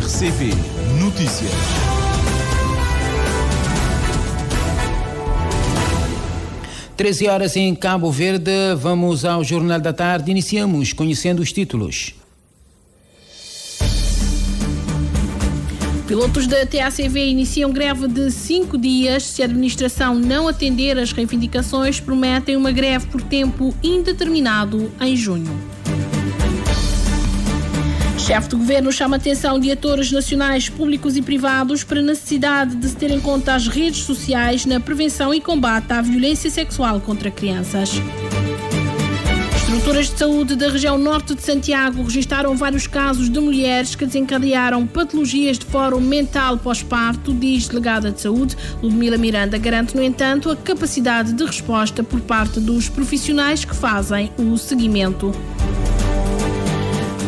RCV Notícias. Treze horas em Cabo Verde. Vamos ao Jornal da Tarde. Iniciamos conhecendo os títulos. Pilotos da TACV iniciam greve de 5 dias. Se a administração não atender às reivindicações, prometem uma greve por tempo indeterminado em junho. Chefe do Governo chama a atenção de atores nacionais, públicos e privados para a necessidade de se ter em conta as redes sociais na prevenção e combate à violência sexual contra crianças. Estruturas de saúde da região norte de Santiago registaram vários casos de mulheres que desencadearam patologias de fórum mental pós-parto, diz delegada de saúde. Ludmila Miranda garante, no entanto, a capacidade de resposta por parte dos profissionais que fazem o seguimento.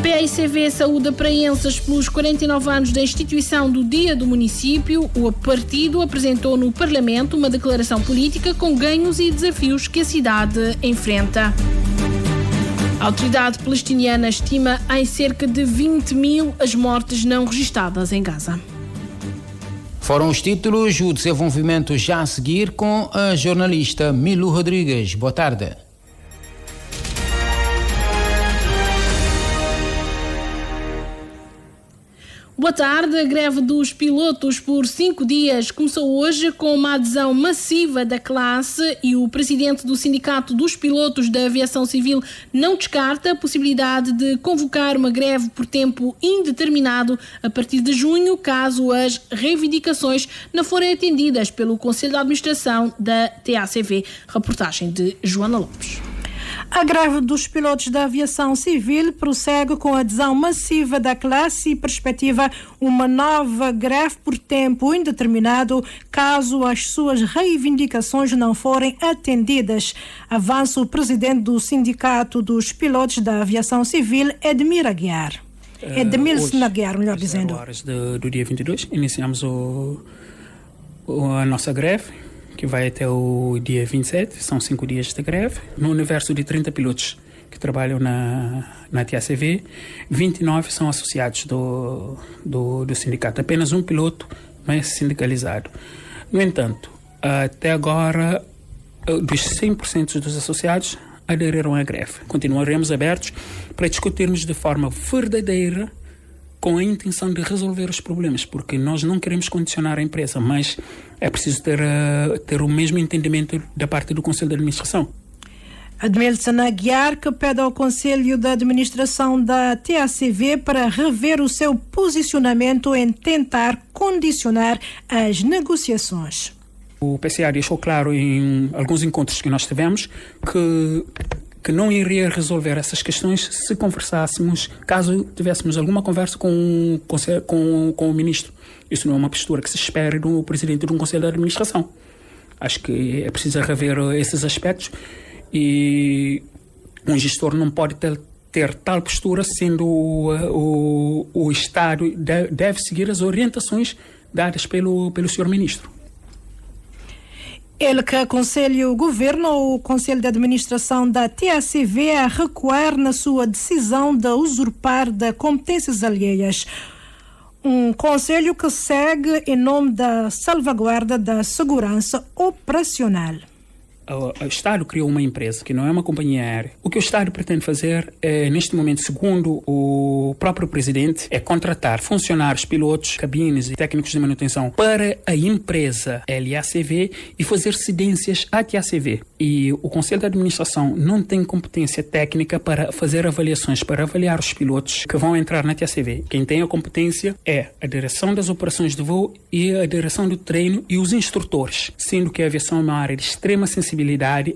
PICV saúda praenses pelos 49 anos da instituição do Dia do Município. O partido apresentou no Parlamento uma declaração política com ganhos e desafios que a cidade enfrenta. A autoridade palestiniana estima em cerca de 20 mil as mortes não registadas em Gaza. Foram os títulos, o desenvolvimento já a seguir com a jornalista Milu Rodrigues. Boa tarde. Boa tarde. A greve dos pilotos por 5 dias começou hoje com uma adesão massiva da classe e o presidente do Sindicato dos Pilotos da Aviação Civil não descarta a possibilidade de convocar uma greve por tempo indeterminado a partir de junho, caso as reivindicações não forem atendidas pelo Conselho de Administração da TACV. Reportagem de Joana Lopes. A greve dos pilotos da aviação civil prossegue com a adesão massiva da classe e perspectiva uma nova greve por tempo indeterminado caso as suas reivindicações não forem atendidas. Avança o presidente do Sindicato dos Pilotos da Aviação Civil, Edmilson Aguiar. Edmilson Aguiar, melhor dizendo. Horas do dia 22, iniciamos a nossa greve, que vai até o dia 27, são 5 dias de greve. No universo de 30 pilotos que trabalham na TACV, 29 são associados do sindicato. Apenas um piloto não é sindicalizado. No entanto, até agora, dos 100% dos associados aderiram à greve. Continuaremos abertos para discutirmos de forma verdadeira com a intenção de resolver os problemas, porque nós não queremos condicionar a empresa, mas é preciso ter o mesmo entendimento da parte do Conselho de Administração. Edmilson Aguiar, que pede ao Conselho de Administração da TACV para rever o seu posicionamento em tentar condicionar as negociações. O PCA deixou claro em alguns encontros que nós tivemos que não iria resolver essas questões se conversássemos, caso tivéssemos alguma conversa com o ministro. Isso não é uma postura que se espera do presidente de um conselho de administração. Acho que é preciso rever esses aspectos e um gestor não pode ter tal postura, sendo o Estado deve seguir as orientações dadas pelo senhor ministro. Ele que aconselha o Governo ou o Conselho de Administração da TACV a recuar na sua decisão de usurpar de competências alheias. Um conselho que segue em nome da salvaguarda da segurança operacional. O Estado criou uma empresa que não é uma companhia aérea. O que o Estado pretende fazer, neste momento, segundo o próprio presidente, é contratar funcionários, pilotos, cabines e técnicos de manutenção para a empresa LACV e fazer cedências à TACV. E o Conselho de Administração não tem competência técnica para fazer avaliações, para avaliar os pilotos que vão entrar na TACV. Quem tem a competência é a direção das operações de voo e a direção do treino e os instrutores, sendo que a aviação é uma área de extrema sensibilidade.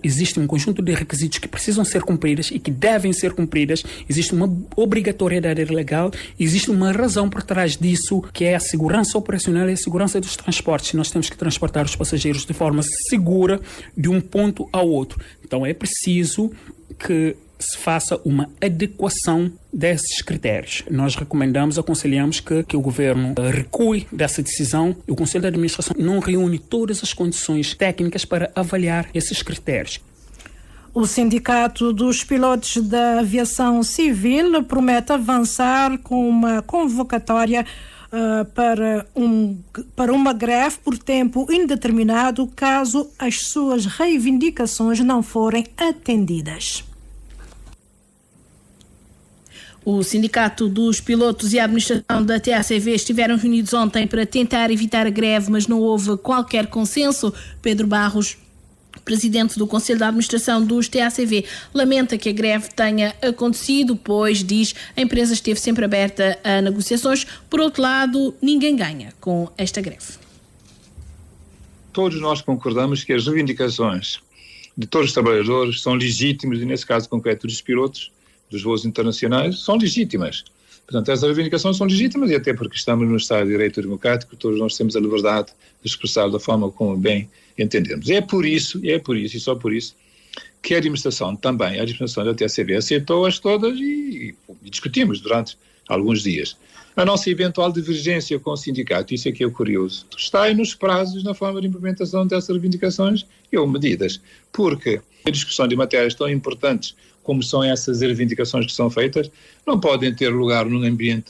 Existe um conjunto de requisitos que precisam ser cumpridos e que devem ser cumpridas. Existe uma obrigatoriedade legal, existe uma razão por trás disso, que é a segurança operacional e a segurança dos transportes. Nós temos que transportar os passageiros de forma segura de um ponto ao outro. Então é preciso que se faça uma adequação desses critérios. Nós recomendamos, aconselhamos que o Governo recue dessa decisão e o Conselho de Administração não reúne todas as condições técnicas para avaliar esses critérios. O Sindicato dos Pilotos da Aviação Civil promete avançar com uma convocatória para uma greve por tempo indeterminado caso as suas reivindicações não forem atendidas. O Sindicato dos Pilotos e a administração da TACV estiveram reunidos ontem para tentar evitar a greve, mas não houve qualquer consenso. Pedro Barros, presidente do Conselho de Administração dos TACV, lamenta que a greve tenha acontecido, pois, diz, a empresa esteve sempre aberta a negociações. Por outro lado, ninguém ganha com esta greve. Todos nós concordamos que as reivindicações de todos os trabalhadores são legítimas e, nesse caso concreto, dos pilotos dos voos internacionais, são legítimas. Portanto, essas reivindicações são legítimas e até porque estamos no Estado de Direito Democrático, todos nós temos a liberdade de expressar da forma como bem entendemos. É por isso e só por isso que a administração também, a administração da TACV aceitou-as todas e discutimos durante alguns dias. A nossa eventual divergência com o sindicato, isso é que é o curioso, está aí nos prazos na forma de implementação dessas reivindicações e ou medidas, porque a discussão de matérias tão importantes como são essas reivindicações que são feitas, não podem ter lugar num ambiente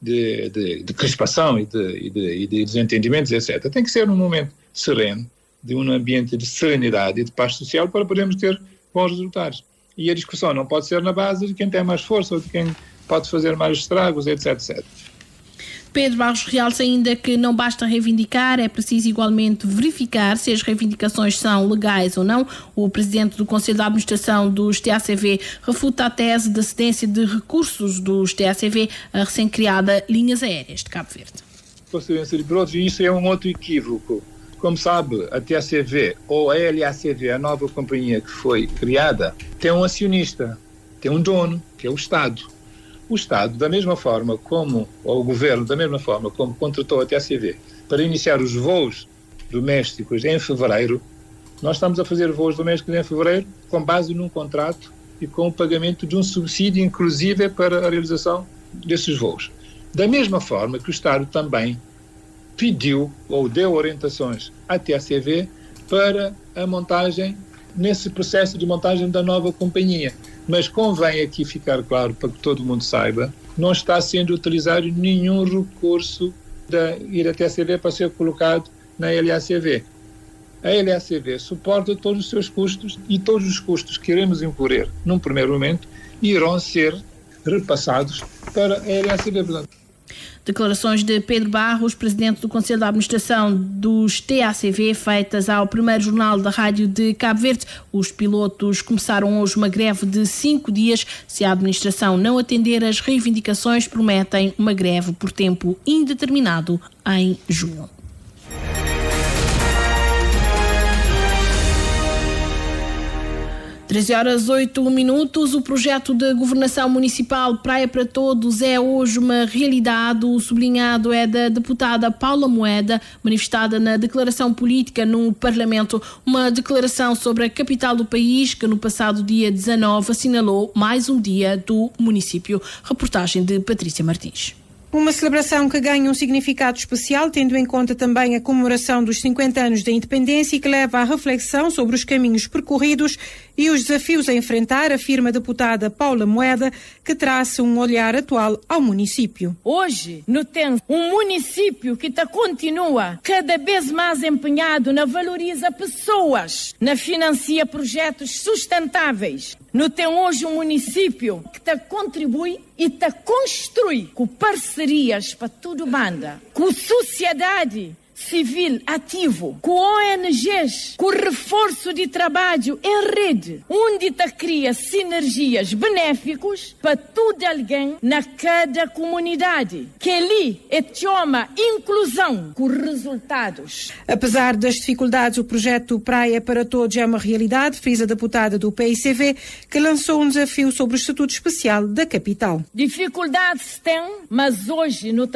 de crispação e de desentendimentos, etc. Tem que ser num momento sereno, de um ambiente de serenidade e de paz social para podermos ter bons resultados. E a discussão não pode ser na base de quem tem mais força ou de quem pode fazer mais estragos, etc, etc. Pedro Barros realça ainda que não basta reivindicar, é preciso igualmente verificar se as reivindicações são legais ou não. O presidente do Conselho de Administração dos TACV refuta a tese da cedência de recursos dos TACV à recém-criada Linhas Aéreas de Cabo Verde. Procedência de pilotos, e isso é um outro equívoco. Como sabe, a TACV ou a LACV, a nova companhia que foi criada, tem um acionista, tem um dono, que é o Estado. O Estado, da mesma forma como, ou o Governo, da mesma forma como contratou a TACV para iniciar os voos domésticos em fevereiro, nós estamos a fazer voos domésticos em fevereiro com base num contrato e com o pagamento de um subsídio, inclusive, para a realização desses voos. Da mesma forma que o Estado também pediu ou deu orientações à TACV para a montagem, nesse processo de montagem da nova companhia. Mas convém aqui ficar claro, para que todo mundo saiba, não está sendo utilizado nenhum recurso da TACV para ser colocado na LACV. A LACV suporta todos os seus custos e todos os custos que iremos incorrer num primeiro momento irão ser repassados para a LACV. Portanto, declarações de Pedro Barros, presidente do Conselho de Administração dos TACV, feitas ao primeiro jornal da Rádio de Cabo Verde. Os pilotos começaram hoje uma greve de 5 dias. Se a administração não atender às reivindicações, prometem uma greve por tempo indeterminado em junho. 13h08. O projeto de governação municipal Praia para Todos é hoje uma realidade. O sublinhado é da deputada Paula Moeda, manifestada na declaração política no Parlamento. Uma declaração sobre a capital do país que no passado dia 19 assinalou mais um dia do município. Reportagem de Patrícia Martins. Uma celebração que ganha um significado especial, tendo em conta também a comemoração dos 50 anos da independência e que leva à reflexão sobre os caminhos percorridos e os desafios a enfrentar, afirma a deputada Paula Moeda, que traça um olhar atual ao município. Hoje, no tem um município que continua cada vez mais empenhado na valoriza pessoas, na financia projetos sustentáveis. No tem hoje um município que contribui e construi com parcerias para tudo banda, com sociedade civil ativo, com ONGs, com reforço de trabalho em rede, onde cria sinergias benéficos para todo alguém na cada comunidade, que ali chama inclusão com resultados. Apesar das dificuldades, o projeto Praia para Todos é uma realidade, frisa a deputada do PICV, que lançou um desafio sobre o Estatuto Especial da capital. Dificuldades tem, mas hoje, no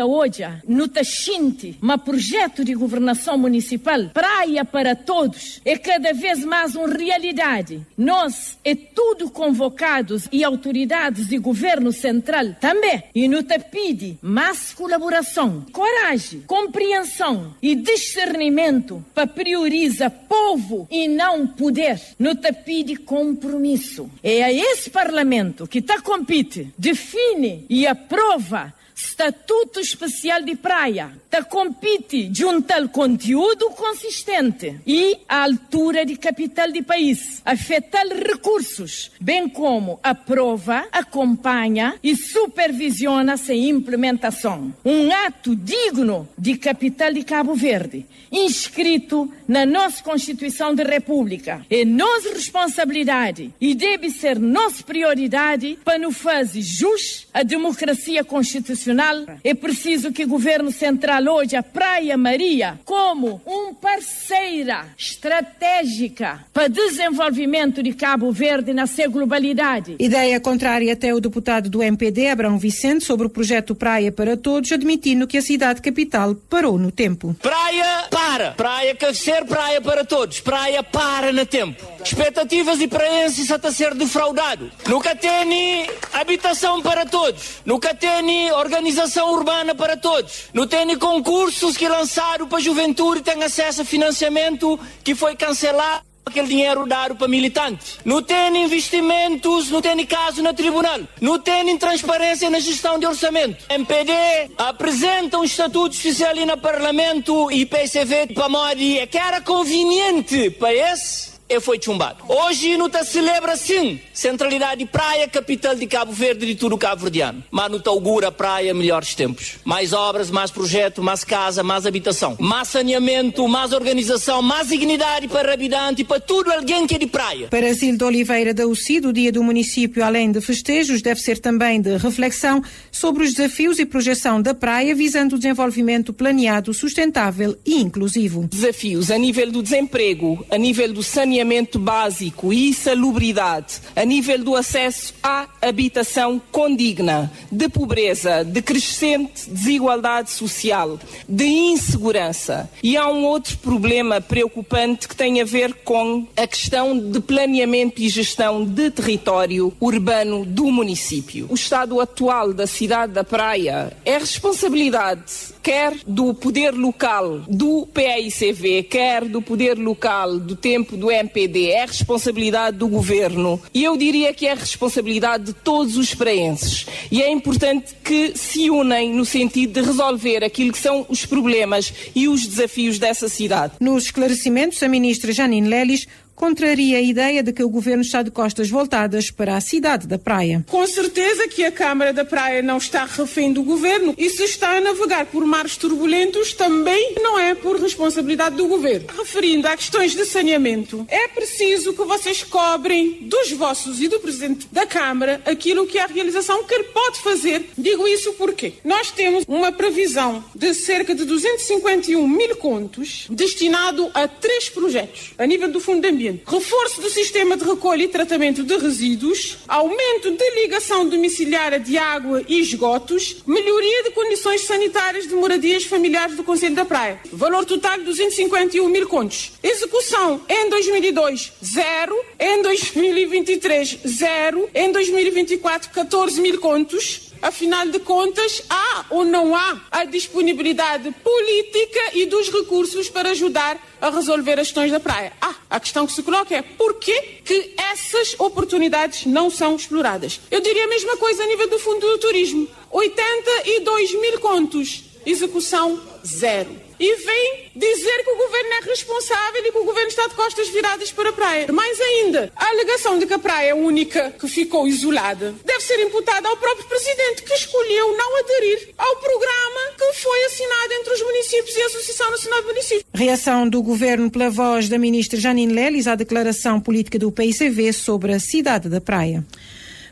Xinte, um projeto de governação municipal, Praia para Todos, é cada vez mais uma realidade. Nós tudo convocados e autoridades de governo central também. E no pede mais colaboração, coragem, compreensão e discernimento para priorizar povo e não poder. No pede compromisso. É a esse parlamento que compete, define e aprova Estatuto Especial de Praia, que compete de um tal conteúdo consistente e à altura de capital de país, afetar recursos, bem como aprova, acompanha e supervisiona sua implementação. Um ato digno de capital de Cabo Verde, inscrito na nossa Constituição da República. É nossa responsabilidade e deve ser nossa prioridade para nos fazer jus à democracia constitucional. É preciso que o governo central hoje a Praia Maria como parceira estratégica para o desenvolvimento de Cabo Verde na sua globalidade. Ideia contrária até o deputado do MPD, Abrão Vicente, sobre o projeto Praia para Todos, admitindo que a cidade capital parou no tempo. Praia para. Praia quer ser praia para todos. Praia para no tempo. Expectativas e praenses até ser defraudado. Nunca tem habitação para todos. Nunca tem organização urbana para todos. Não tem concursos que lançaram para a juventude e tem acesso a financiamento que foi cancelado. Aquele dinheiro dado para militantes. Não tem investimentos, não tem caso no tribunal. Não tem transparência na gestão de orçamento. MPD apresenta um estatuto especial ali no Parlamento e PCV para Modi que era conveniente para esse. E foi chumbado. Hoje não está celebra sim centralidade de praia, capital de Cabo Verde e de tudo Cabo Verdeano. Mas não está augura praia melhores tempos. Mais obras, mais projeto, mais casa, mais habitação. Mais saneamento, mais organização, mais dignidade para habitante e para tudo alguém que é de praia. Para Zilda Oliveira da UCID, o dia do município, além de festejos, deve ser também de reflexão sobre os desafios e projeção da praia, visando o desenvolvimento planeado, sustentável e inclusivo. Desafios a nível do desemprego, a nível do saneamento básico e salubridade, a nível do acesso à habitação condigna, de pobreza, de crescente desigualdade social, de insegurança. E há um outro problema preocupante que tem a ver com a questão de planeamento e gestão de território urbano do município. O estado atual da cidade da Praia é responsabilidade quer do poder local do PAICV, quer do poder local do tempo do MPD, é responsabilidade do governo e eu diria que é responsabilidade de todos os praenses. E é importante que se unem no sentido de resolver aquilo que são os problemas e os desafios dessa cidade. Nos esclarecimentos, a ministra Janine Lelis contraria a ideia de que o governo está de costas voltadas para a cidade da Praia. Com certeza que a Câmara da Praia não está refém do governo e se está a navegar por mares turbulentos também não é por responsabilidade do governo. Referindo a questões de saneamento, é preciso que vocês cobrem dos vossos e do Presidente da Câmara aquilo que a realização que ele pode fazer. Digo isso porque nós temos uma previsão de cerca de 251 mil contos destinado a 3 projetos a nível do Fundo de Ambiente. Reforço do sistema de recolha e tratamento de resíduos, aumento da ligação domiciliária de água e esgotos, melhoria de condições sanitárias de moradias familiares do Concelho da Praia. Valor total de 251 mil contos. Execução em 2002, 0. Em 2023, 0. Em 2024, 14 mil contos. Afinal de contas, há ou não há a disponibilidade política e dos recursos para ajudar a resolver as questões da praia? A questão que se coloca é porquê que essas oportunidades não são exploradas? Eu diria a mesma coisa a nível do Fundo do Turismo. 82 mil contos, execução 0. E vem dizer que o governo é responsável e que o governo está de costas viradas para a praia. Mais ainda, a alegação de que a praia é a única que ficou isolada deve ser imputada ao próprio Presidente, que escolheu não aderir ao programa que foi assinado entre os municípios e a Associação Nacional de Municípios. Reação do governo pela voz da ministra Janine Lelis à declaração política do PICV sobre a cidade da Praia.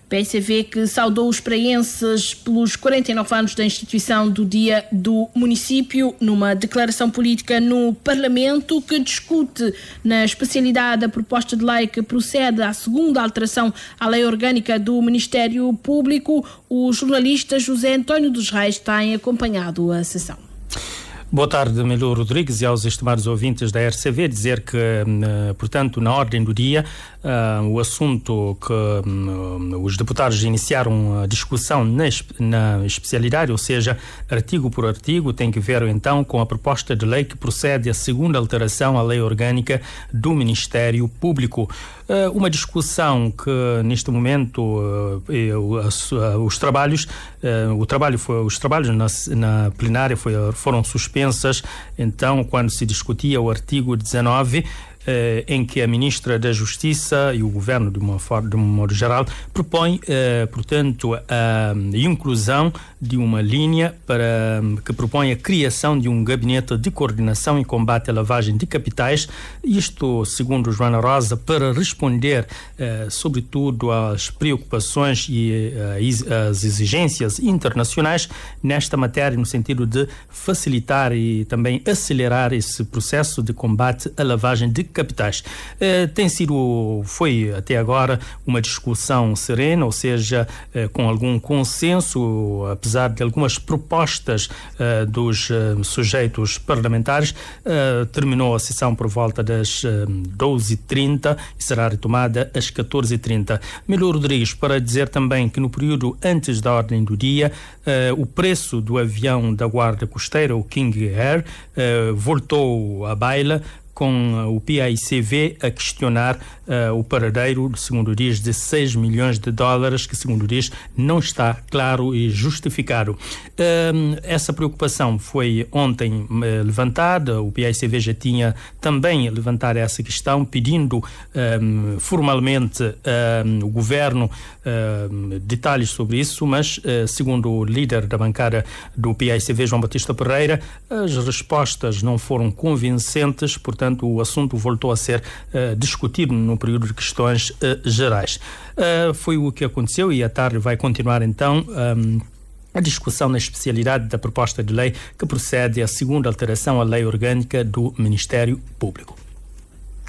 PSV que saudou os praenses pelos 49 anos da instituição do Dia do Município numa declaração política no Parlamento que discute na especialidade a proposta de lei que procede à segunda alteração à lei orgânica do Ministério Público. O jornalista José António dos Reis tem acompanhado a sessão. Boa tarde, Melu Rodrigues, e aos estimados ouvintes da RCV. Dizer que, portanto, na ordem do dia, o assunto que os deputados iniciaram a discussão na especialidade, ou seja, artigo por artigo, tem que ver então com a proposta de lei que procede à segunda alteração à lei orgânica do Ministério Público. Uma discussão que neste momento os trabalhos na plenária foram suspensas. Então, quando se discutia o artigo 19, em que a Ministra da Justiça e o Governo, de um modo geral, propõe, portanto, a inclusão de uma linha que propõe a criação de um gabinete de coordenação e combate à lavagem de capitais. Isto, segundo Joana Rosa, para responder, sobretudo, às preocupações e às exigências internacionais nesta matéria, no sentido de facilitar e também acelerar esse processo de combate à lavagem de capitais. Foi até agora uma discussão serena, ou seja, com algum consenso, apesar de algumas propostas dos sujeitos parlamentares. Terminou a sessão por volta das 12h30 e será retomada às 14h30. Melu Rodrigues, para dizer também que no período antes da ordem do dia, o preço do avião da Guarda Costeira, o King Air, voltou à baila, com o PAICV a questionar o paradeiro, segundo diz, de 6 milhões de dólares, que, segundo diz, não está claro e justificado. Essa preocupação foi ontem levantada. O PAICV já tinha também levantado essa questão, pedindo formalmente o Governo detalhes sobre isso, mas, segundo o líder da bancada do PAICV, João Batista Pereira, as respostas não foram convincentes. Portanto, o assunto voltou a ser discutido no período de questões gerais. Foi o que aconteceu, e à tarde vai continuar então a discussão na especialidade da proposta de lei que procede à segunda alteração à lei orgânica do Ministério Público.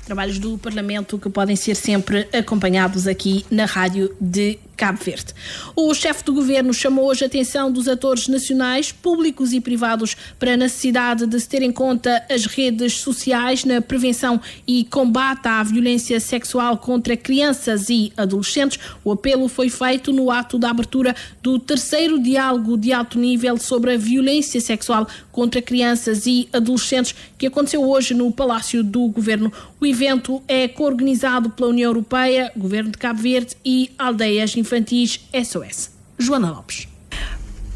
Trabalhos do Parlamento que podem ser sempre acompanhados aqui na Rádio de Cabo Verde. O chefe do Governo chamou hoje a atenção dos atores nacionais, públicos e privados para a necessidade de se ter em conta as redes sociais na prevenção e combate à violência sexual contra crianças e adolescentes. O apelo foi feito no ato da abertura do 3º diálogo de alto nível sobre a violência sexual contra crianças e adolescentes, que aconteceu hoje no Palácio do Governo. O evento é coorganizado pela União Europeia, Governo de Cabo Verde e Aldeias Infantis SOS. Joana Lopes.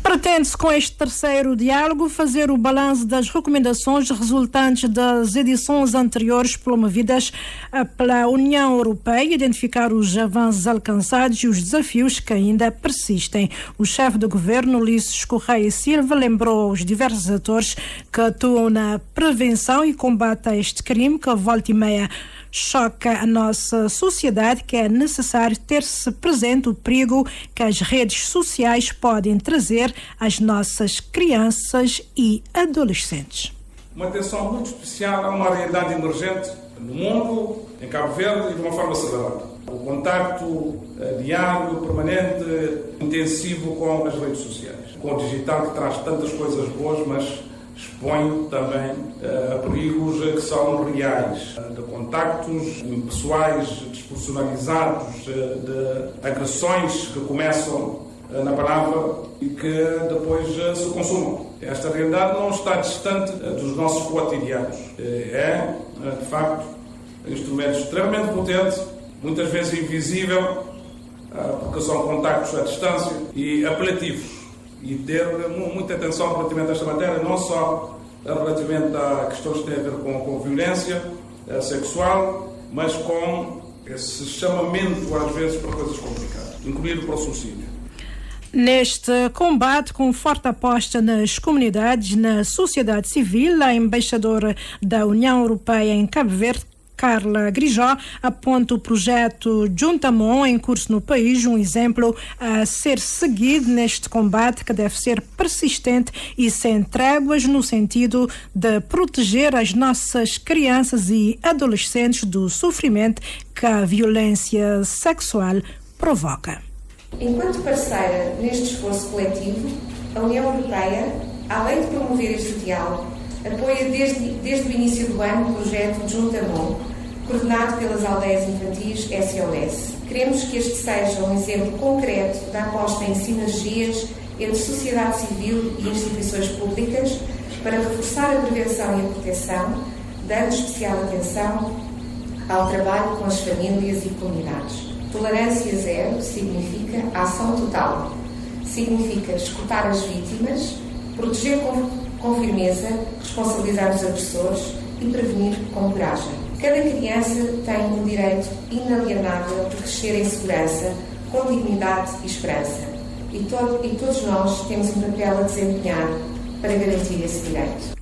Pretende-se, com este 3º diálogo, fazer o balanço das recomendações resultantes das edições anteriores promovidas pela União Europeia, identificar os avanços alcançados e os desafios que ainda persistem. O chefe do Governo, Ulisses Correia Silva, lembrou aos diversos atores que atuam na prevenção e combate a este crime, que volta e meia choca a nossa sociedade, que é necessário ter-se presente o perigo que as redes sociais podem trazer às nossas crianças e adolescentes. Uma atenção muito especial a uma realidade emergente no mundo, em Cabo Verde, e de uma forma acelerada. O contacto diário, permanente, intensivo com as redes sociais. Com o digital, que traz tantas coisas boas, mas expõe também a perigos que são reais, de contactos pessoais despersonalizados, de agressões que começam na palavra e que depois se consumam. Esta realidade não está distante dos nossos cotidianos. É, de facto, um instrumento extremamente potente, muitas vezes invisível, porque são contactos à distância e apelativos. E ter muita atenção relativamente a esta matéria, não só relativamente a questões que têm a ver com violência sexual, mas com esse chamamento, às vezes, para coisas complicadas, incluindo para o suicídio. Neste combate, com forte aposta nas comunidades, na sociedade civil, a embaixadora da União Europeia em Cabo Verde, Carla Grijó, aponta o projeto Juntamon em curso no país, um exemplo a ser seguido neste combate que deve ser persistente e sem tréguas, no sentido de proteger as nossas crianças e adolescentes do sofrimento que a violência sexual provoca. Enquanto parceira neste esforço coletivo, a União Europeia, além de promover este diálogo, apoia desde o início do ano o projeto Juntamon, coordenado pelas aldeias infantis SOS. Queremos que este seja um exemplo concreto da aposta em sinergias entre sociedade civil e instituições públicas para reforçar a prevenção e a proteção, dando especial atenção ao trabalho com as famílias e comunidades. Tolerância zero significa ação total, significa escutar as vítimas, proteger com firmeza, responsabilizar os agressores e prevenir com coragem. Cada criança tem um direito inalienável de crescer em segurança, com dignidade e esperança. E todos nós temos um papel a desempenhar para garantir esse direito.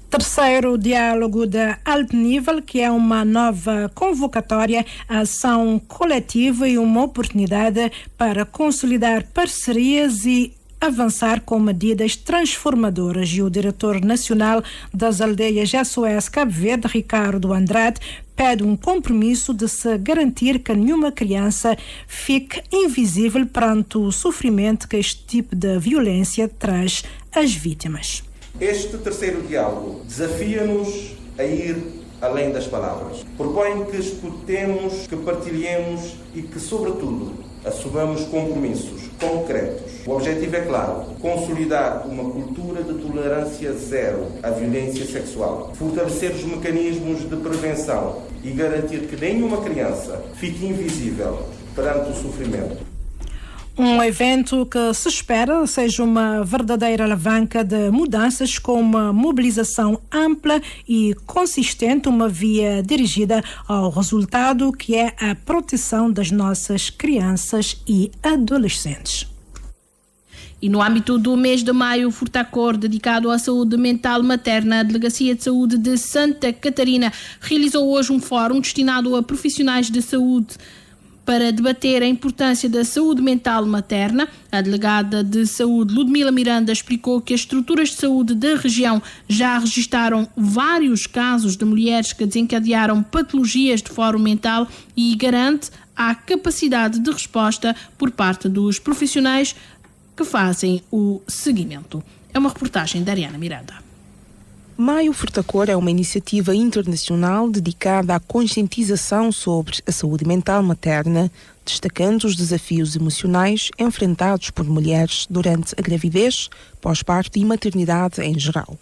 Terceiro diálogo de alto nível, que é uma nova convocatória, ação coletiva e uma oportunidade para consolidar parcerias e avançar com medidas transformadoras. E o diretor nacional das aldeias SOS Cabo Verde, Ricardo Andrade, pede um compromisso de se garantir que nenhuma criança fique invisível perante o sofrimento que este tipo de violência traz às vítimas. Este terceiro diálogo desafia-nos a ir além das palavras. Propõe que escutemos, que partilhemos e que, sobretudo, assumamos compromissos concretos. O objetivo é claro: consolidar uma cultura de tolerância zero à violência sexual, fortalecer os mecanismos de prevenção e garantir que nenhuma criança fique invisível perante o sofrimento. Um evento que se espera seja uma verdadeira alavanca de mudanças, com uma mobilização ampla e consistente, uma via dirigida ao resultado, que é a proteção das nossas crianças e adolescentes. E no âmbito do mês de maio, Furtacor, dedicado à saúde mental materna, a Delegacia de Saúde de Santa Catarina realizou hoje um fórum destinado a profissionais de saúde para debater a importância da saúde mental materna. A delegada de saúde, Ludmila Miranda, explicou que as estruturas de saúde da região já registaram vários casos de mulheres que desencadearam patologias de foro mental e garante a capacidade de resposta por parte dos profissionais que fazem o seguimento. É uma reportagem da Ariana Miranda. Maio Furtacor é uma iniciativa internacional dedicada à conscientização sobre a saúde mental materna, destacando os desafios emocionais enfrentados por mulheres durante a gravidez, pós-parto e maternidade em geral.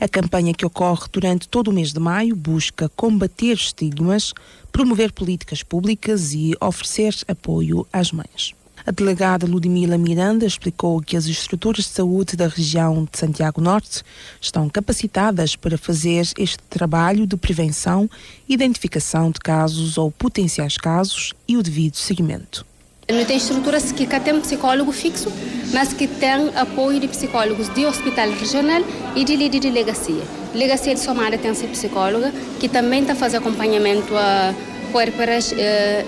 A campanha, que ocorre durante todo o mês de maio, busca combater estigmas, promover políticas públicas e oferecer apoio às mães. A delegada Ludmila Miranda explicou que as estruturas de saúde da região de Santiago Norte estão capacitadas para fazer este trabalho de prevenção, identificação de casos ou potenciais casos e o devido seguimento. Não tem estruturas que tem psicólogo fixo, mas que tem apoio de psicólogos de hospital regional e de delegacia. Delegacia de Somada tem essa psicóloga, que também está fazendo acompanhamento a puérperas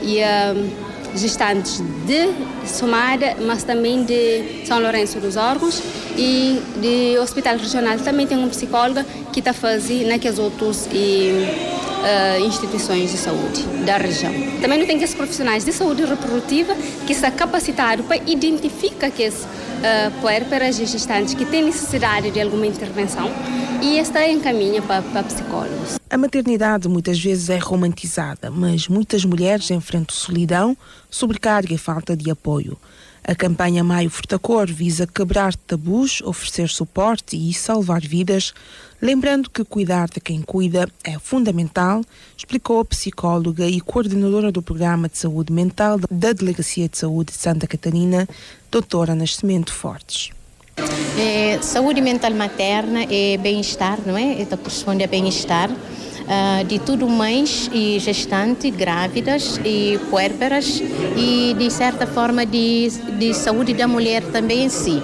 e a gestantes de Somada, mas também de São Lourenço dos Órgãos, e de Hospital Regional também tem um psicólogo que está fazendo naquelas outras instituições de saúde da região. Também não tem esses profissionais de saúde reprodutiva que estão capacitados para identificar que puérperas e gestantes que têm necessidade de alguma intervenção e está em caminho para psicólogos. A maternidade muitas vezes é romantizada, mas muitas mulheres enfrentam solidão, sobrecarga e falta de apoio. A campanha Maio Furtacor visa quebrar tabus, oferecer suporte e salvar vidas, lembrando que cuidar de quem cuida é fundamental, explicou a psicóloga e coordenadora do Programa de Saúde Mental da Delegacia de Saúde de Santa Catarina, doutora Nascimento Fortes. Saúde mental materna é bem-estar, não é? Ela corresponde a bem-estar de tudo mães e gestantes, grávidas e puérperas e, de certa forma, de saúde da mulher também em si.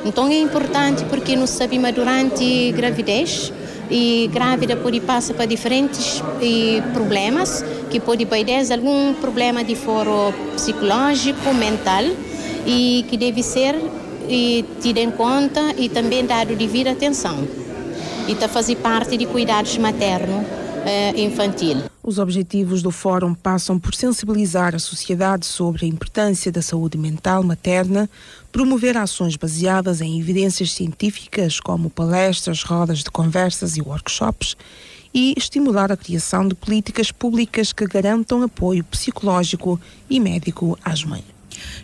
Então é importante porque nós sabemos durante a gravidez e grávida pode passar por diferentes problemas, que pode ir desde algum problema de foro psicológico, mental, e que deve ser tido em conta e também dado devida atenção. E está fazer parte de cuidados maternos infantil. Os objetivos do Fórum passam por sensibilizar a sociedade sobre a importância da saúde mental materna, promover ações baseadas em evidências científicas, como palestras, rodas de conversas e workshops, e estimular a criação de políticas públicas que garantam apoio psicológico e médico às mães.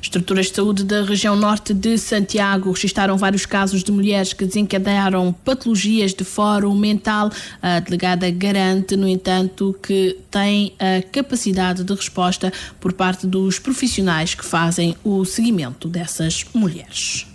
Estruturas de saúde da região norte de Santiago registaram vários casos de mulheres que desencadearam patologias de fórum mental. A delegada garante, no entanto, que tem a capacidade de resposta por parte dos profissionais que fazem o seguimento dessas mulheres.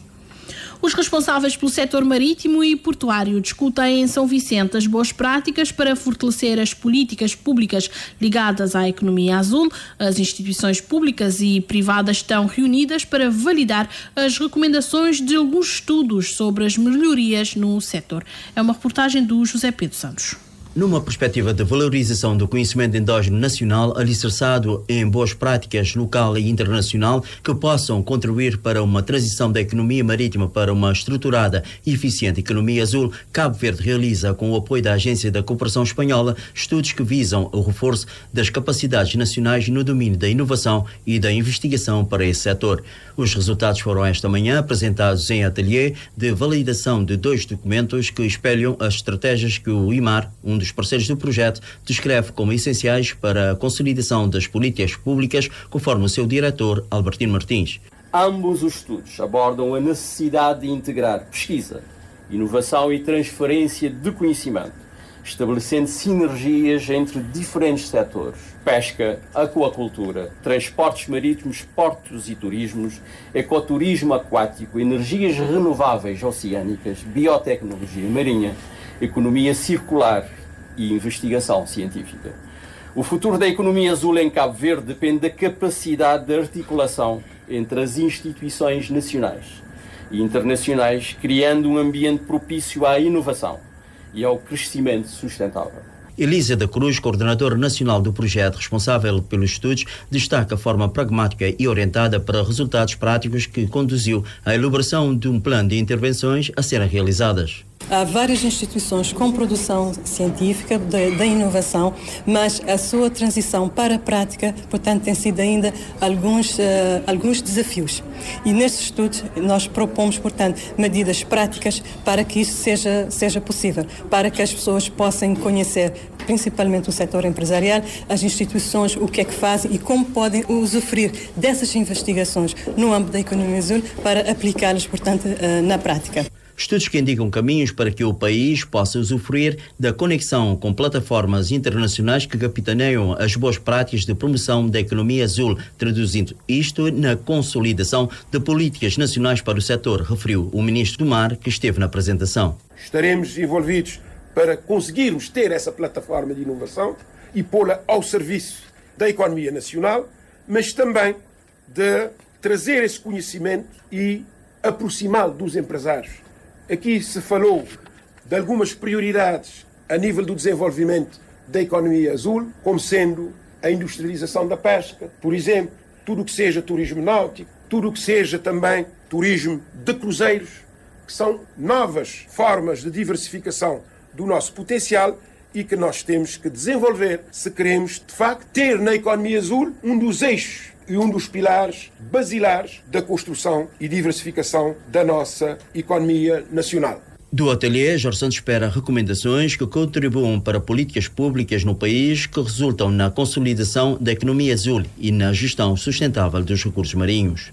Os responsáveis pelo setor marítimo e portuário discutem em São Vicente as boas práticas para fortalecer as políticas públicas ligadas à economia azul. As instituições públicas e privadas estão reunidas para validar as recomendações de alguns estudos sobre as melhorias no setor. É uma reportagem do José Pedro Santos. Numa perspectiva de valorização do conhecimento endógeno nacional alicerçado em boas práticas local e internacional que possam contribuir para uma transição da economia marítima para uma estruturada e eficiente economia azul, Cabo Verde realiza, com o apoio da Agência da Cooperação Espanhola, estudos que visam o reforço das capacidades nacionais no domínio da inovação e da investigação para esse setor. Os resultados foram esta manhã apresentados em ateliê de validação de 2 documentos que espelham as estratégias que o IMAR, um dos parceiros do projeto, descreve como essenciais para a consolidação das políticas públicas, conforme o seu diretor, Albertino Martins. Ambos os estudos abordam a necessidade de integrar pesquisa, inovação e transferência de conhecimento, estabelecendo sinergias entre diferentes setores: pesca, aquacultura, transportes marítimos, portos e turismos, ecoturismo aquático, energias renováveis oceânicas, biotecnologia marinha, economia circular e investigação científica. O futuro da economia azul em Cabo Verde depende da capacidade de articulação entre as instituições nacionais e internacionais, criando um ambiente propício à inovação e ao crescimento sustentável. Elisa da Cruz, coordenadora nacional do projeto responsável pelos estudos, destaca a forma pragmática e orientada para resultados práticos que conduziu à elaboração de um plano de intervenções a serem realizadas. Há várias instituições com produção científica da inovação, mas a sua transição para a prática, portanto, tem sido ainda alguns desafios. E nestes estudos nós propomos, portanto, medidas práticas para que isso seja possível, para que as pessoas possam conhecer, principalmente o setor empresarial, as instituições, o que é que fazem e como podem usufruir dessas investigações no âmbito da economia azul para aplicá-las, portanto, na prática. Estudos que indicam caminhos para que o país possa usufruir da conexão com plataformas internacionais que capitaneiam as boas práticas de promoção da economia azul, traduzindo isto na consolidação de políticas nacionais para o setor, referiu o ministro do Mar, que esteve na apresentação. Estaremos envolvidos para conseguirmos ter essa plataforma de inovação e pô-la ao serviço da economia nacional, mas também de trazer esse conhecimento e aproximá-lo dos empresários. Aqui se falou de algumas prioridades a nível do desenvolvimento da economia azul, como sendo a industrialização da pesca, por exemplo, tudo o que seja turismo náutico, tudo o que seja também turismo de cruzeiros, que são novas formas de diversificação do nosso potencial e que nós temos que desenvolver se queremos, de facto, ter na economia azul um dos eixos e um dos pilares basilares da construção e diversificação da nossa economia nacional. Do ateliê, Jorge Santos espera recomendações que contribuam para políticas públicas no país que resultam na consolidação da economia azul e na gestão sustentável dos recursos marinhos.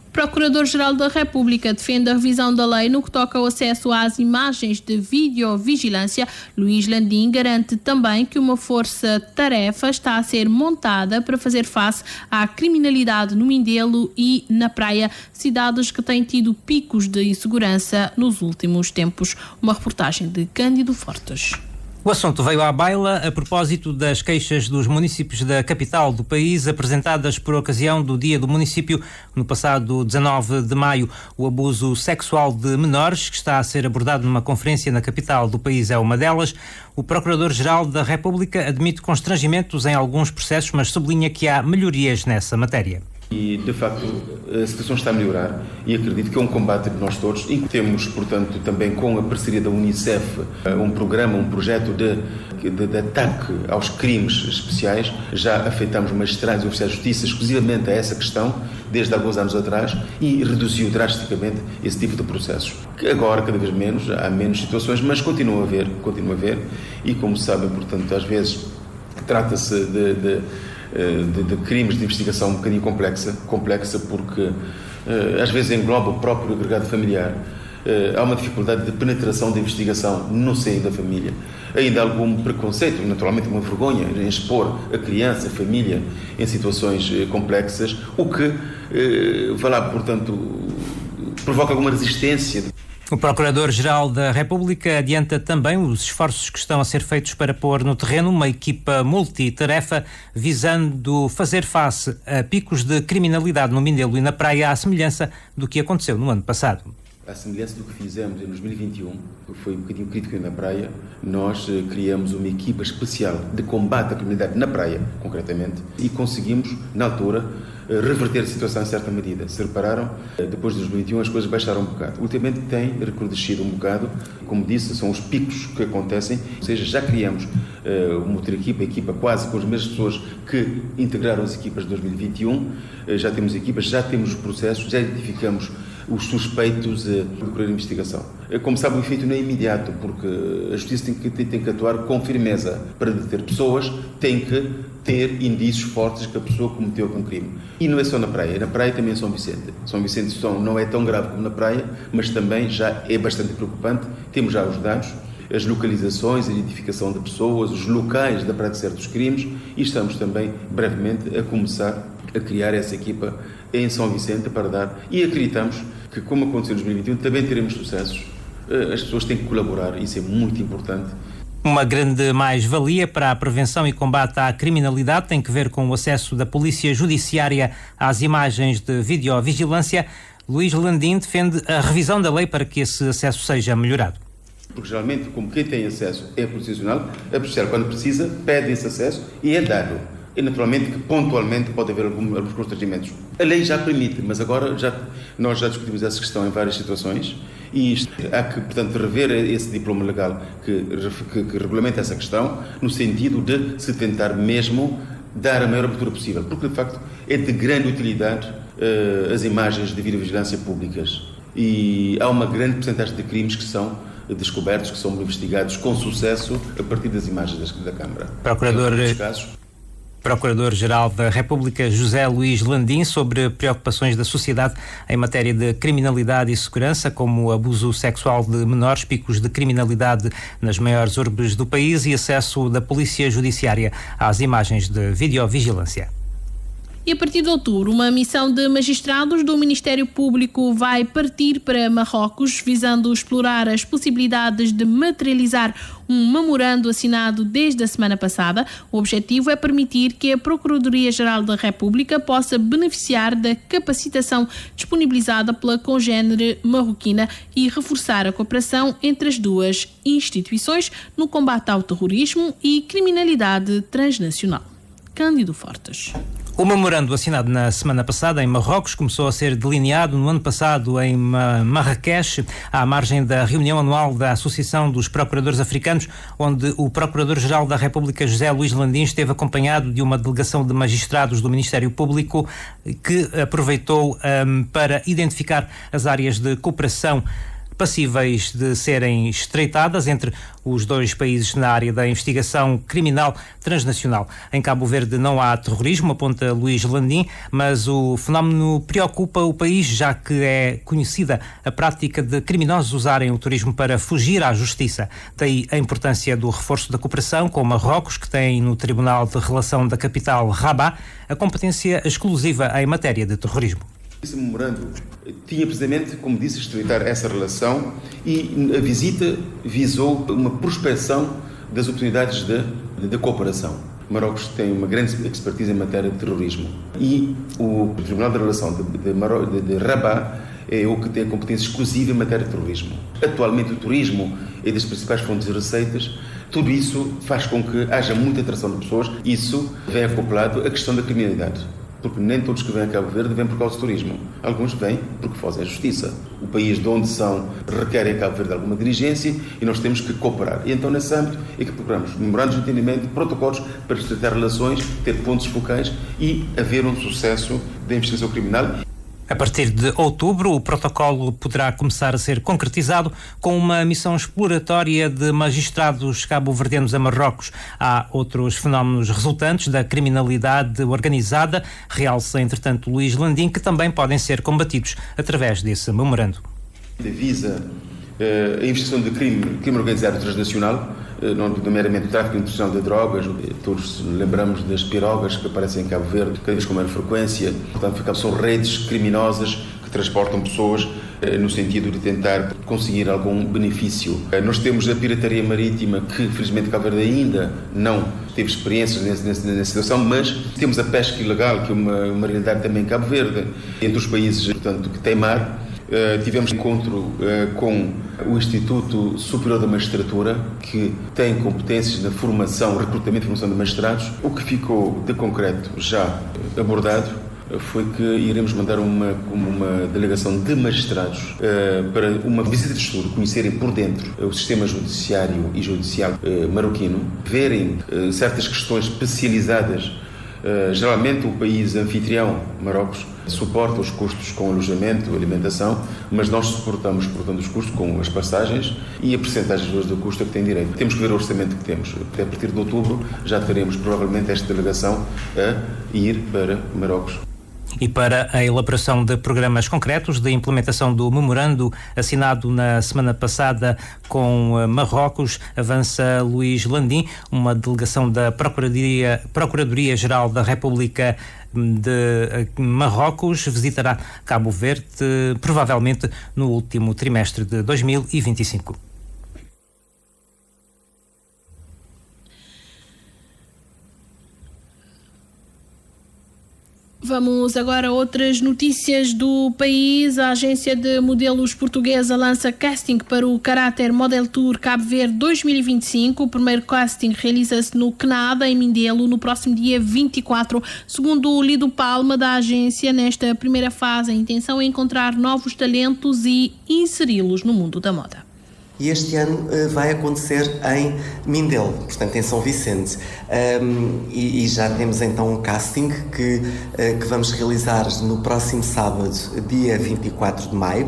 O Procurador-Geral da República defende a revisão da lei no que toca ao acesso às imagens de videovigilância. Luís Landim garante também que uma força-tarefa está a ser montada para fazer face à criminalidade no Mindelo e na Praia, cidades que têm tido picos de insegurança nos últimos tempos. Uma reportagem de Cândido Fortes. O assunto veio à baila a propósito das queixas dos municípios da capital do país apresentadas por ocasião do Dia do Município no passado 19 de maio. O abuso sexual de menores, que está a ser abordado numa conferência na capital do país, é uma delas. O Procurador-Geral da República admite constrangimentos em alguns processos, mas sublinha que há melhorias nessa matéria. E, de facto, a situação está a melhorar e acredito que é um combate de nós todos. E temos, portanto, também com a parceria da Unicef, um programa, um projeto de ataque aos crimes especiais. Já afetamos magistrados e oficiais de justiça exclusivamente a essa questão, desde há alguns anos atrás, e reduziu drasticamente esse tipo de processos. Agora, cada vez menos, há menos situações, mas continua a haver. E, como sabem, portanto, às vezes trata-se de crimes de investigação um bocadinho complexa porque às vezes engloba o próprio agregado familiar. Há uma dificuldade de penetração da investigação no seio da família. Ainda há algum preconceito, naturalmente uma vergonha em expor a criança, a família em situações complexas, o que, portanto, provoca alguma resistência. O Procurador-Geral da República adianta também os esforços que estão a ser feitos para pôr no terreno uma equipa multitarefa visando fazer face a picos de criminalidade no Mindelo e na Praia, à semelhança do que aconteceu no ano passado. À semelhança do que fizemos em 2021, que foi um bocadinho crítico na Praia, nós criamos uma equipa especial de combate à criminalidade na Praia, concretamente, e conseguimos, na altura, reverter a situação em certa medida. Se repararam, depois de 2021 as coisas baixaram um bocado. Ultimamente tem recrudescido um bocado, como disse, são os picos que acontecem, ou seja, já criamos uma outra equipa quase com as mesmas pessoas que integraram as equipas de 2021, já temos equipas, já temos os processos, já identificamos os suspeitos de procurar a investigação. Como sabe, o efeito não é imediato, porque a justiça tem que atuar com firmeza. Para deter pessoas, tem que ter indícios fortes que a pessoa cometeu algum crime. E não é só na Praia também é São Vicente. São Vicente não é tão grave como na Praia, mas também já é bastante preocupante. Temos já os dados, as localizações, a identificação de pessoas, os locais da prática de certos crimes, e estamos também, brevemente, a começar a criar essa equipa em São Vicente para dar, e acreditamos que, como aconteceu em 2021, também teremos sucessos. As pessoas têm que colaborar, isso é muito importante. Uma grande mais-valia para a prevenção e combate à criminalidade tem que ver com o acesso da Polícia Judiciária às imagens de videovigilância. Luís Landim defende a revisão da lei para que esse acesso seja melhorado. Porque geralmente, como quem tem acesso é a Polícia Nacional, a Polícia, quando precisa, pede esse acesso e é dado. E naturalmente que pontualmente pode haver alguns constrangimentos. A lei já permite, mas agora nós já discutimos essa questão em várias situações e há que, portanto, rever esse diploma legal que regulamenta essa questão, no sentido de se tentar mesmo dar a maior abertura possível, porque de facto é de grande utilidade as imagens de videovigilância públicas e há uma grande porcentagem de crimes que são descobertos, que são investigados com sucesso a partir das imagens da Câmara. Procurador-Geral da República José Luís Landim sobre preocupações da sociedade em matéria de criminalidade e segurança, como o abuso sexual de menores, picos de criminalidade nas maiores urbes do país e acesso da Polícia Judiciária às imagens de videovigilância. E a partir de outubro, uma missão de magistrados do Ministério Público vai partir para Marrocos, visando explorar as possibilidades de materializar um memorando assinado desde a semana passada. O objetivo é permitir que a Procuradoria-Geral da República possa beneficiar da capacitação disponibilizada pela congênere marroquina e reforçar a cooperação entre as duas instituições no combate ao terrorismo e criminalidade transnacional. Cândido Fortes. O memorando assinado na semana passada em Marrocos começou a ser delineado no ano passado em Marrakech, à margem da reunião anual da Associação dos Procuradores Africanos, onde o Procurador-Geral da República José Luís Landim esteve acompanhado de uma delegação de magistrados do Ministério Público que aproveitou para identificar as áreas de cooperação passíveis de serem estreitadas entre os dois países na área da investigação criminal transnacional. Em Cabo Verde não há terrorismo, aponta Luís Landim, mas o fenómeno preocupa o país, já que é conhecida a prática de criminosos usarem o turismo para fugir à justiça. Daí a importância do reforço da cooperação com Marrocos, que tem no Tribunal de Relação da capital Rabat a competência exclusiva em matéria de terrorismo. Esse memorando tinha precisamente, como disse, estreitar essa relação e a visita visou uma prospecção das oportunidades de cooperação. Marrocos tem uma grande expertise em matéria de terrorismo e o Tribunal de Relação de Rabat é o que tem a competência exclusiva em matéria de terrorismo. Atualmente o turismo é das principais fontes de receitas. Tudo isso faz com que haja muita atração de pessoas. Isso vem acoplado à questão da criminalidade. porque nem todos que vêm a Cabo Verde vêm por causa do turismo. Alguns vêm porque fazem a justiça. O país de onde são requer a Cabo Verde alguma diligência e nós temos que cooperar. E então, nesse âmbito, é que procuramos memorandos de entendimento, protocolos para estreitar relações, ter pontos focais e haver um sucesso da investigação criminal. A partir de outubro, o protocolo poderá começar a ser concretizado com uma missão exploratória de magistrados cabo-verdianos a Marrocos. Há outros fenómenos resultantes da criminalidade organizada, realça, entretanto, Luís Landim, que também podem ser combatidos através desse memorando. Visa a investigação de crime organizado transnacional, não meramente o tráfico internacional de drogas. Todos lembramos das pirogas que aparecem em Cabo Verde cada vez com maior frequência. Portanto, são redes criminosas que transportam pessoas no sentido de tentar conseguir algum benefício. Nós temos a pirataria marítima, que felizmente Cabo Verde ainda não teve experiências nessa situação, mas temos a pesca ilegal, que é uma realidade também em Cabo Verde, entre os países, portanto, que têm mar. Tivemos encontro com o Instituto Superior da Magistratura, que tem competências na formação, recrutamento e formação de magistrados. O que ficou de concreto já abordado foi que iremos mandar uma delegação de magistrados para uma visita de estudo, conhecerem por dentro o sistema judiciário e judicial marroquino, verem certas questões especializadas. Geralmente o país anfitrião, Marrocos, suporta os custos com alojamento, alimentação, mas nós suportamos, portanto, os custos com as passagens e a percentagem do custo a que tem direito. Temos que ver o orçamento que temos. Até a partir de outubro já teremos provavelmente esta delegação a ir para Marrocos. E para a elaboração de programas concretos de implementação do memorando assinado na semana passada com Marrocos, avança Luís Landim, uma delegação da Procuradoria-Geral da República de Marrocos visitará Cabo Verde provavelmente no último trimestre de 2025. Vamos agora a outras notícias do país. A agência de modelos portuguesa lança casting para o Caráter Model Tour Cabo Verde 2025. O primeiro casting realiza-se no CNAD, em Mindelo, no próximo dia 24. Segundo o Lido Palma, da agência, nesta primeira fase a intenção é encontrar novos talentos e inseri-los no mundo da moda. E este ano vai acontecer em Mindelo, portanto em São Vicente. E já temos então um casting que vamos realizar no próximo sábado, dia 24 de maio,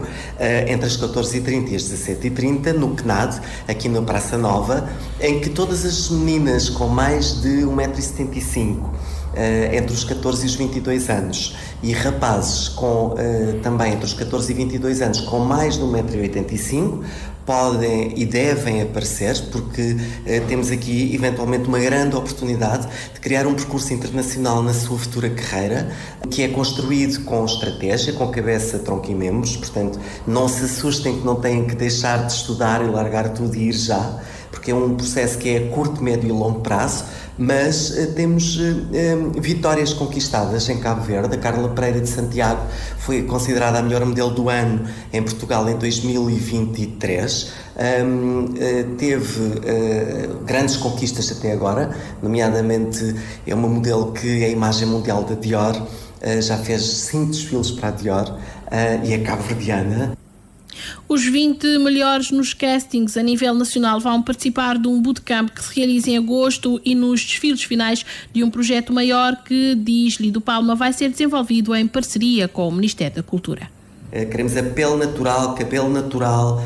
entre as 14h30 e as 17h30, no CNAD, aqui na Praça Nova, em que todas as meninas com mais de 1,75 m, entre os 14 e os 22 anos, e rapazes também entre os 14 e 22 anos com mais de 1,85 m, podem e devem aparecer, porque temos aqui eventualmente uma grande oportunidade de criar um percurso internacional na sua futura carreira, que é construído com estratégia, com cabeça, tronco e membros. Portanto, não se assustem que não têm que deixar de estudar e largar tudo e ir já, porque é um processo que é a curto, médio e longo prazo, mas temos vitórias conquistadas em Cabo Verde. A Carla Pereira de Santiago foi considerada a melhor modelo do ano em Portugal em 2023. Teve grandes conquistas até agora, nomeadamente é uma modelo que é a imagem mundial da Dior, já fez 5 desfiles para a Dior e é cabo-verdiana. Os 20 melhores nos castings a nível nacional vão participar de um bootcamp que se realiza em agosto e nos desfiles finais de um projeto maior que, diz Lido Palma, vai ser desenvolvido em parceria com o Ministério da Cultura. Queremos a pele natural, cabelo natural,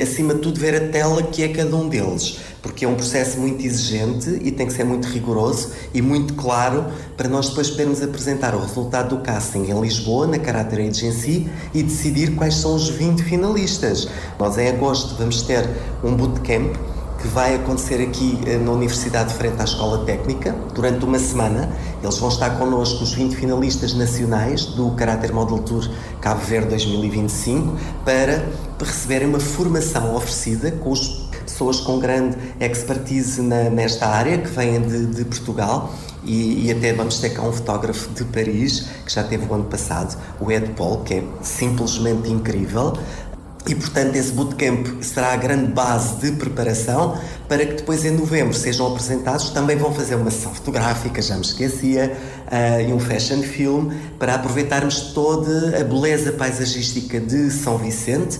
acima de tudo ver a tela que é cada um deles, porque é um processo muito exigente e tem que ser muito rigoroso e muito claro para nós depois podermos apresentar o resultado do casting em Lisboa, na Caráter Agency, e decidir quais são os 20 finalistas. Nós em agosto vamos ter um bootcamp que vai acontecer aqui na Universidade, frente à Escola Técnica, durante uma semana. Eles vão estar connosco, os 20 finalistas nacionais do Caráter Model Tour Cabo Verde 2025, para receberem uma formação oferecida com pessoas com grande expertise nesta área, que vêm de Portugal, e até vamos ter cá um fotógrafo de Paris, que já teve o ano passado, o Ed Paul, que é simplesmente incrível. E, portanto, esse bootcamp será a grande base de preparação para que depois, em novembro, sejam apresentados. Também vão fazer uma sessão fotográfica, já me esquecia, e um fashion film, para aproveitarmos toda a beleza paisagística de São Vicente.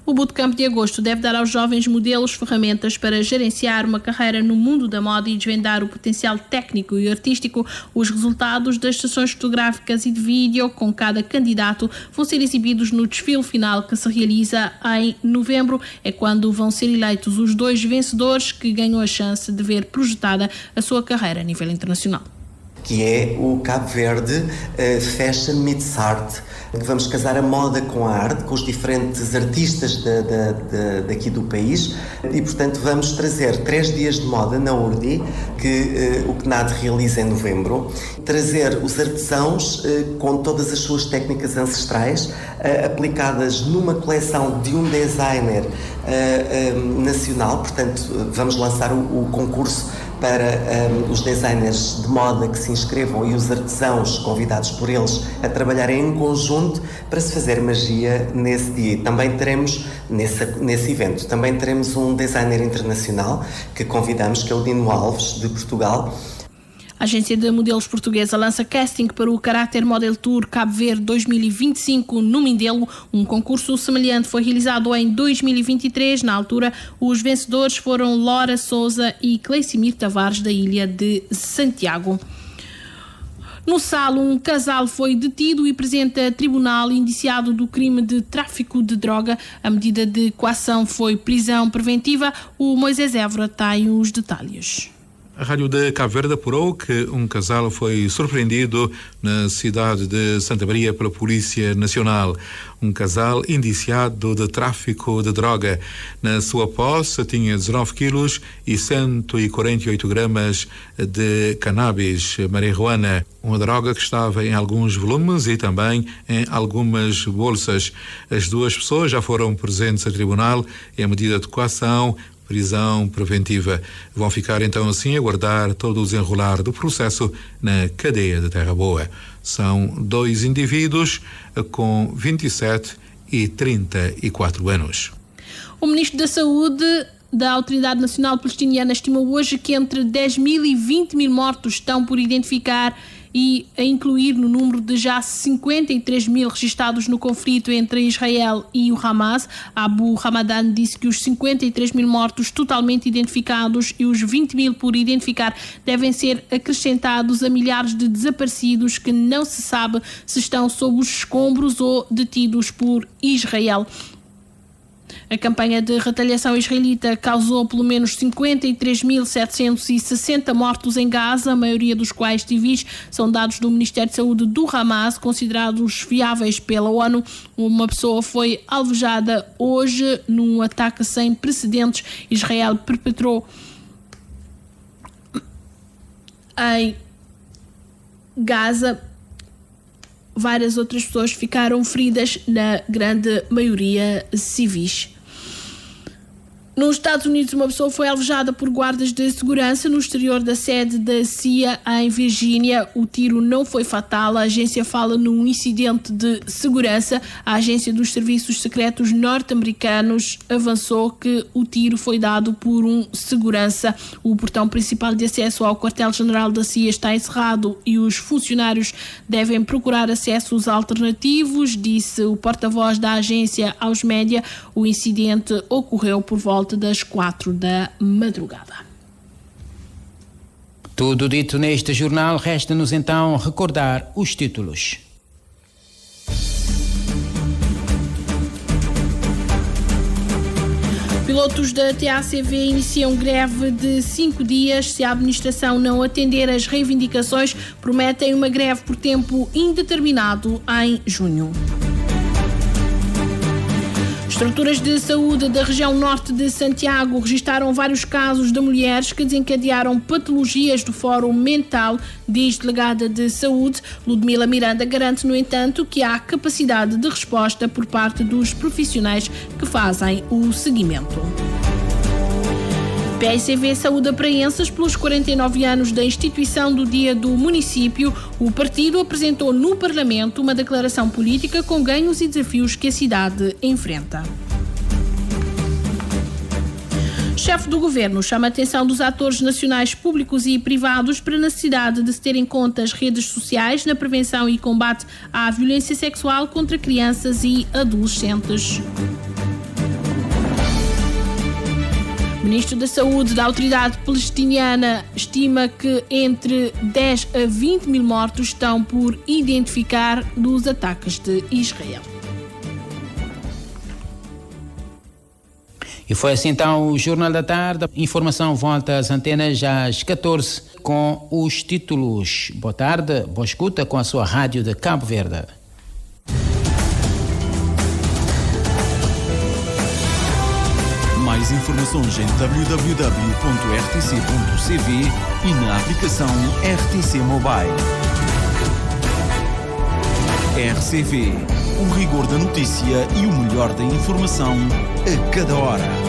O Bootcamp de agosto deve dar aos jovens modelos ferramentas para gerenciar uma carreira no mundo da moda e desvendar o potencial técnico e artístico. Os resultados das sessões fotográficas e de vídeo com cada candidato vão ser exibidos no desfile final que se realiza em novembro. É quando vão ser eleitos os 2 vencedores que ganham a chance de ver projetada a sua carreira a nível internacional. Que é o Cabo Verde Fashion Meets Art, que vamos casar a moda com a arte, com os diferentes artistas daqui do país, e portanto vamos trazer 3 dias de moda na URDI, que o CNAD realiza em novembro, trazer os artesãos com todas as suas técnicas ancestrais, aplicadas numa coleção de um designer nacional. Portanto, vamos lançar o concurso para os designers de moda que se inscrevam e os artesãos convidados por eles a trabalharem em conjunto para se fazer magia nesse dia. Também teremos, nesse evento, também teremos um designer internacional que convidamos, que é o Dino Alves, de Portugal. A agência de modelos portuguesa lança casting para o Caráter Model Tour Cabo Verde 2025 no Mindelo. Um concurso semelhante foi realizado em 2023. Na altura, os vencedores foram Laura Souza e Cleicimir Tavares, da Ilha de Santiago. No Sal, um casal foi detido e presente a tribunal indiciado do crime de tráfico de droga. A medida de coação foi prisão preventiva. O Moisés Évora tem os detalhes. A Rádio de Cabo Verde apurou que um casal foi surpreendido na cidade de Santa Maria pela Polícia Nacional. Um casal indiciado de tráfico de droga. Na sua posse tinha 19 quilos e 148 gramas de cannabis, marihuana. Uma droga que estava em alguns volumes e também em algumas bolsas. As 2 pessoas já foram presentes a tribunal e a medida de coação, prisão preventiva. Vão ficar então assim a aguardar todo o desenrolar do processo na cadeia de Terra Boa. São 2 indivíduos com 27 e 34 anos. O Ministro da Saúde da Autoridade Nacional Palestiniana estimou hoje que entre 10.000 e 20.000 mortos estão por identificar e a incluir no número de já 53.000 registados no conflito entre Israel e o Hamas. Abu Ramadan disse que os 53.000 mortos totalmente identificados e os 20.000 por identificar devem ser acrescentados a milhares de desaparecidos que não se sabe se estão sob os escombros ou detidos por Israel. A campanha de retaliação israelita causou pelo menos 53.760 mortos em Gaza, a maioria dos quais civis. São dados do Ministério de Saúde do Hamas, considerados fiáveis pela ONU. Uma pessoa foi alvejada hoje num ataque sem precedentes. Israel perpetrou em Gaza. Várias outras pessoas ficaram feridas, na grande maioria civis. Nos Estados Unidos, uma pessoa foi alvejada por guardas de segurança no exterior da sede da CIA em Virgínia. O tiro não foi fatal. A agência fala num incidente de segurança. A agência dos serviços secretos norte-americanos avançou que o tiro foi dado por um segurança. O portão principal de acesso ao quartel-general da CIA está encerrado e os funcionários devem procurar acessos alternativos, disse o porta-voz da agência aos média. O incidente ocorreu por volta das 4 da madrugada. Tudo dito neste jornal, resta-nos então recordar os títulos. Pilotos da TACV iniciam greve de 5 dias. Se a administração não atender às reivindicações, prometem uma greve por tempo indeterminado em junho. Estruturas de saúde da região norte de Santiago registaram vários casos de mulheres que desencadearam patologias do Fórum Mental, diz delegada de saúde. Ludmila Miranda garante, no entanto, que há capacidade de resposta por parte dos profissionais que fazem o seguimento. PSV saúda praenses pelos 49 anos da instituição do Dia do Município. O partido apresentou no Parlamento uma declaração política com ganhos e desafios que a cidade enfrenta. Chefe do Governo chama a atenção dos atores nacionais públicos e privados para a necessidade de se ter em conta as redes sociais na prevenção e combate à violência sexual contra crianças e adolescentes. O Ministro da Saúde da Autoridade Palestiniana estima que entre 10 a 20 mil mortos estão por identificar dos ataques de Israel. E foi assim então o Jornal da Tarde. Informação volta às antenas às 14 com os títulos. Boa tarde, boa escuta com a sua rádio de Cabo Verde. Mais informações em www.rtc.cv e na aplicação RTC Mobile. RCV, o rigor da notícia e o melhor da informação a cada hora.